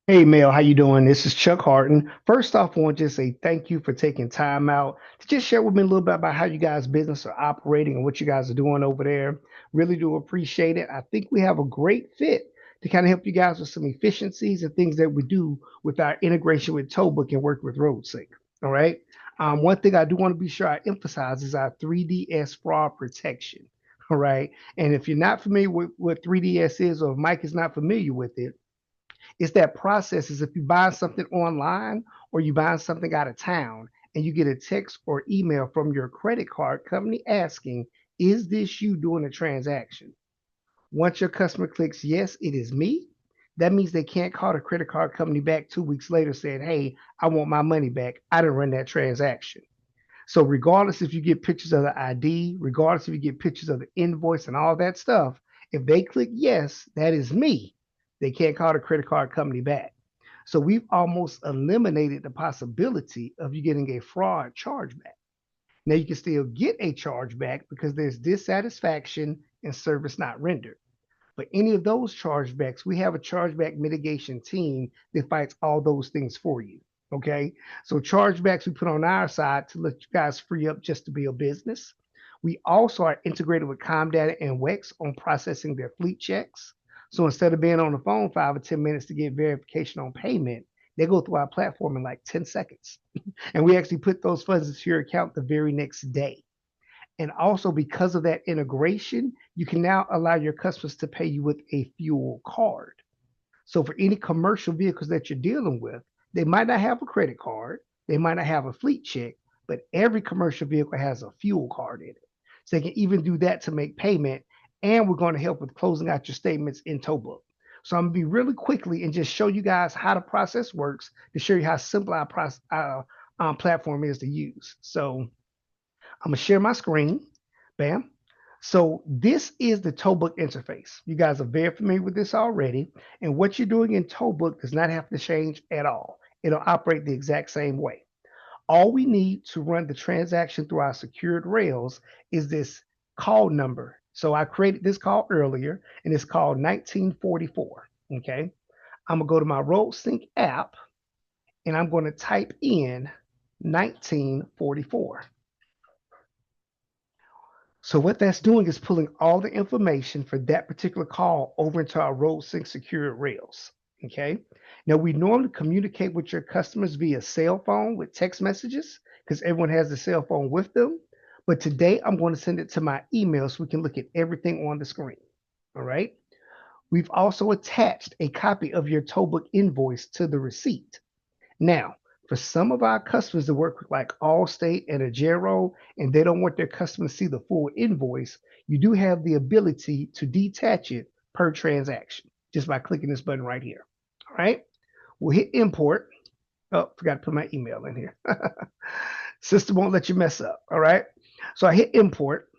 Hey Mel, how you doing? This is Chuck Harton. First off, I want to just say thank you for taking time out to just share with me a little bit about how you guys' business are operating and what you guys are doing over there. Really do appreciate it. I think we have a great fit to kind of help you guys with some efficiencies and things that we do with our integration with Tollbook and work with RoadSync. All right. One thing I do want to be sure I emphasize is our 3DS fraud protection. All right. And if you're not familiar with what 3DS is, or if Mike is not familiar with it, it's that process is if you buy something online or you buy something out of town and you get a text or email from your credit card company asking, is this you doing a transaction? Once your customer clicks, yes, it is me, that means they can't call the credit card company back 2 weeks later saying, hey, I want my money back. I didn't run that transaction. So regardless if you get pictures of the ID, regardless if you get pictures of the invoice and all that stuff, if they click yes, that is me, they can't call the credit card company back. So we've almost eliminated the possibility of you getting a fraud chargeback. Now you can still get a chargeback because there's dissatisfaction and service not rendered. But any of those chargebacks, we have a chargeback mitigation team that fights all those things for you. Okay. So chargebacks we put on our side to let you guys free up just to be a business. We also are integrated with Comdata and Wex on processing their fleet checks. So instead of being on the phone 5 or 10 minutes to get verification on payment, they go through our platform in like 10 seconds. And we actually put those funds into your account the very next day. And also because of that integration, you can now allow your customers to pay you with a fuel card. So for any commercial vehicles that you're dealing with, they might not have a credit card, they might not have a fleet check, but every commercial vehicle has a fuel card in it. So they can even do that to make payment. And we're going to help with closing out your statements in Towbook. So I'm going to be really quickly and just show you guys how the process works to show you how simple our platform is to use. So I'm gonna share my screen. Bam. So this is the Tollbook interface. You guys are very familiar with this already. And what you're doing in Tollbook does not have to change at all. It'll operate the exact same way. All we need to run the transaction through our secured rails is this call number. So I created this call earlier and it's called 1944. Okay. I'm gonna go to my RoadSync app and I'm going to type in 1944. So what that's doing is pulling all the information for that particular call over into our RoadSync secured rails. Okay. Now we normally communicate with your customers via cell phone with text messages because everyone has a cell phone with them. But today I'm going to send it to my email so we can look at everything on the screen. All right. We've also attached a copy of your Tollbook invoice to the receipt. Now, for some of our customers that work with like Allstate and Agero, and they don't want their customers to see the full invoice, you do have the ability to detach it per transaction just by clicking this button right here. All right. We'll hit import. Oh, forgot to put my email in here. System won't let you mess up. All right. So I hit import,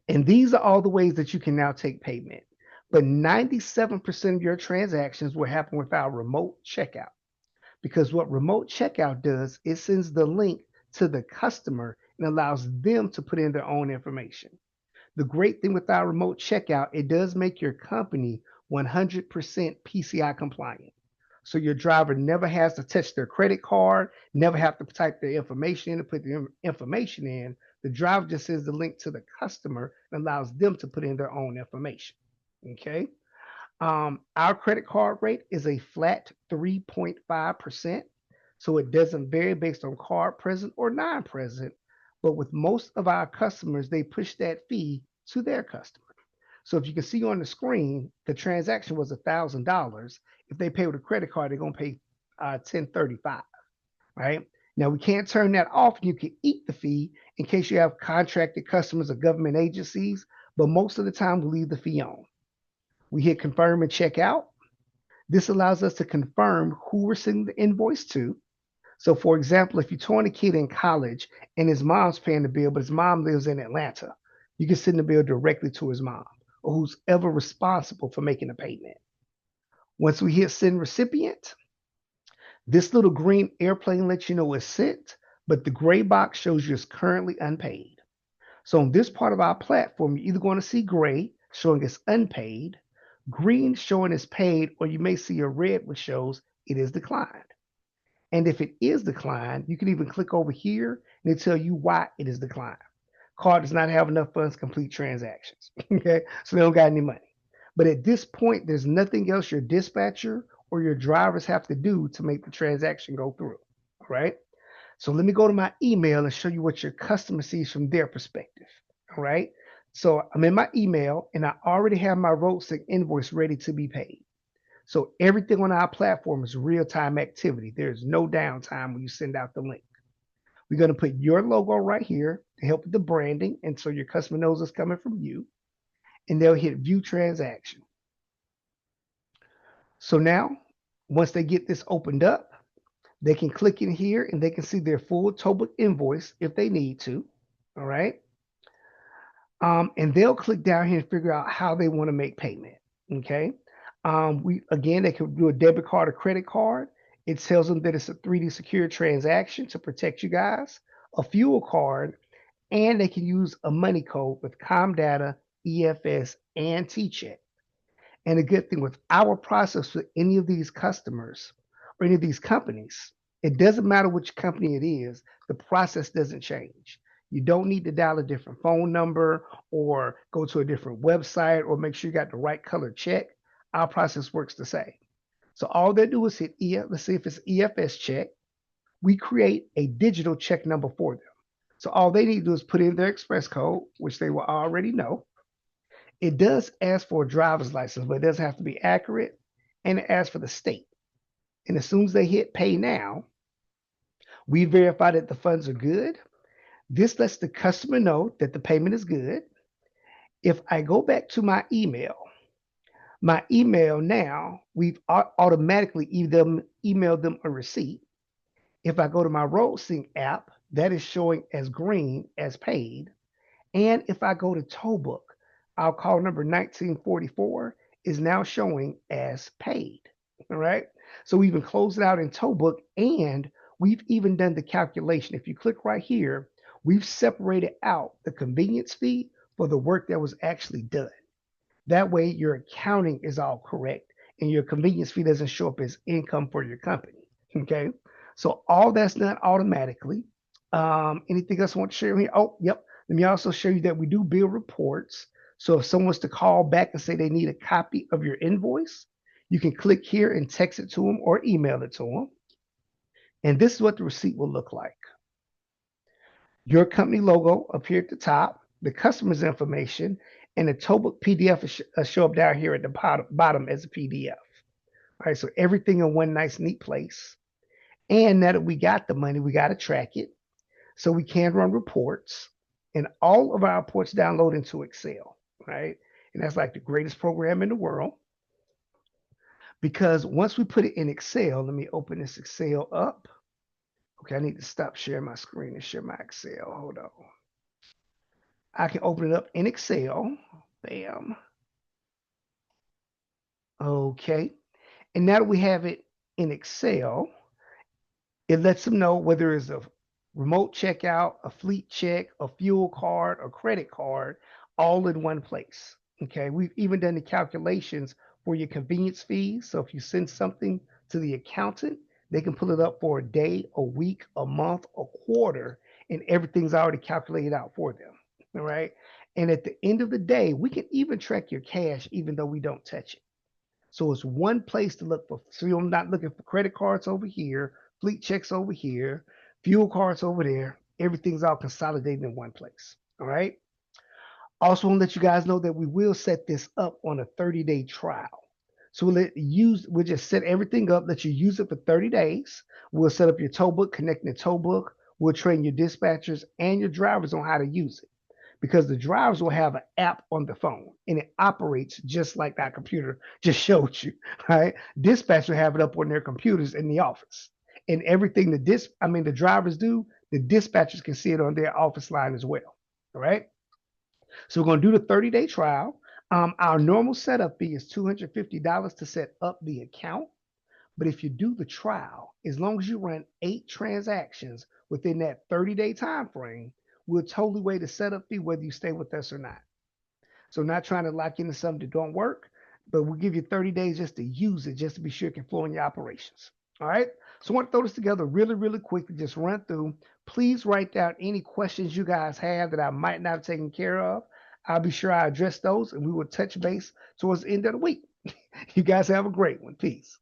and these are all the ways that you can now take payment. But 97% of your transactions will happen with our remote checkout. Because what remote checkout does, it sends the link to the customer and allows them to put in their own information. The great thing with our remote checkout, it does make your company 100% PCI compliant. So your driver never has to touch their credit card, never have to type their information in and put the information in. The driver just sends the link to the customer and allows them to put in their own information. Okay. Our credit card rate is a flat 3.5%. So it doesn't vary based on card present or non present. But with most of our customers, they push that fee to their customer. So if you can see on the screen, the transaction was $1,000. If they pay with a credit card, they're going to pay 1035, right? Now we can't turn that off. You can eat the fee in case you have contracted customers or government agencies, but most of the time we leave the fee on. We hit confirm and check out. This allows us to confirm who we're sending the invoice to. So, for example, if you're touring a kid in college and his mom's paying the bill, but his mom lives in Atlanta, you can send the bill directly to his mom or who's ever responsible for making the payment. Once we hit send recipient, this little green airplane lets you know it's sent, but the gray box shows you it's currently unpaid. So on this part of our platform, you're either going to see gray showing it's unpaid, Green showing is paid, or you may see a red which shows it is declined. And if it is declined, you can even click over here and it tell you why it is declined. Card does not have enough funds to complete transactions. Okay, so they don't got any money. But at this point, there's nothing else your dispatcher or your drivers have to do to make the transaction go through. All right. So let me go to my email and show you what your customer sees from their perspective. All right. So I'm in my email and I already have my RoadSync invoice ready to be paid. So everything on our platform is real-time activity. There's no downtime when you send out the link. We're going to put your logo right here to help with the branding, and so your customer knows it's coming from you. And they'll hit view transaction. So now, once they get this opened up, they can click in here and they can see their full Toba invoice if they need to. All right. And they'll click down here and figure out how they want to make payment. Okay. They can do a debit card or credit card. It tells them that it's a 3D secure transaction to protect you guys, a fuel card, and they can use a money code with Comdata, EFS, and T-Check. And the good thing with our process with any of these customers or any of these companies, it doesn't matter which company it is, the process doesn't change. You don't need to dial a different phone number or go to a different website or make sure you got the right color check. Our process works the same. So all they do is hit let's see if it's EFS check. We create a digital check number for them. So all they need to do is put in their express code, which they will already know. It does ask for a driver's license, but it doesn't have to be accurate. And it asks for the state. And as soon as they hit pay now, we verify that the funds are good. This lets the customer know that the payment is good. If I go back to my email now, we've automatically emailed them a receipt. If I go to my RoadSync app, that is showing as green as paid. And if I go to Tollbook, our call number 1944 is now showing as paid. All right. So we even closed it out in Tollbook and we've even done the calculation. If you click right here, we've separated out the convenience fee for the work that was actually done. That way your accounting is all correct and your convenience fee doesn't show up as income for your company. Okay. So all that's done automatically. Anything else I want to share here? Oh, yep. Let me also show you that we do bill reports. So if someone wants to call back and say they need a copy of your invoice, you can click here and text it to them or email it to them. And this is what the receipt will look like. Your company logo up here at the top, the customer's information, and the Tollbook PDF will show up down here at the bottom as a PDF. All right, so everything in one nice, neat place. And now that we got the money, we got to track it. So we can run reports. And all of our reports download into Excel, right? And that's like the greatest program in the world. Because once we put it in Excel, let me open this Excel up. Okay, I need to stop sharing my screen and share my Excel. Hold on. I can open it up in Excel. Bam. Okay. And now that we have it in Excel, it lets them know whether it's a remote checkout, a fleet check, a fuel card, a credit card, all in one place. Okay. We've even done the calculations for your convenience fees. So if you send something to the accountant, they can pull it up for a day, a week, a month, a quarter, and everything's already calculated out for them. All right. And at the end of the day, we can even track your cash even though we don't touch it. So it's one place to look for. So you're not looking for credit cards over here, fleet checks over here, fuel cards over there. Everything's all consolidated in one place. All right. Also, want to let you guys know that we will set this up on a 30-day trial. So we'll just set everything up, let you use it for 30 days. We'll set up your tow book, connecting the tow book. We'll train your dispatchers and your drivers on how to use it because the drivers will have an app on the phone and it operates just like that computer just showed you, right? Dispatch will have it up on their computers in the office. And everything the drivers do, the dispatchers can see it on their office line as well. All right. So we're going to do the 30-day trial. Our normal setup fee is $250 to set up the account. But if you do the trial, as long as you run 8 transactions within that 30-day time frame, we'll totally waive the setup fee whether you stay with us or not. So not trying to lock into something that don't work. but we'll give you 30 days just to use it, just to be sure it can flow in your operations. All right. So I want to throw this together really, really quickly, just run through. Please write down any questions you guys have that I might not have taken care of. I'll be sure I address those and we will touch base towards the end of the week. You guys have a great one. Peace.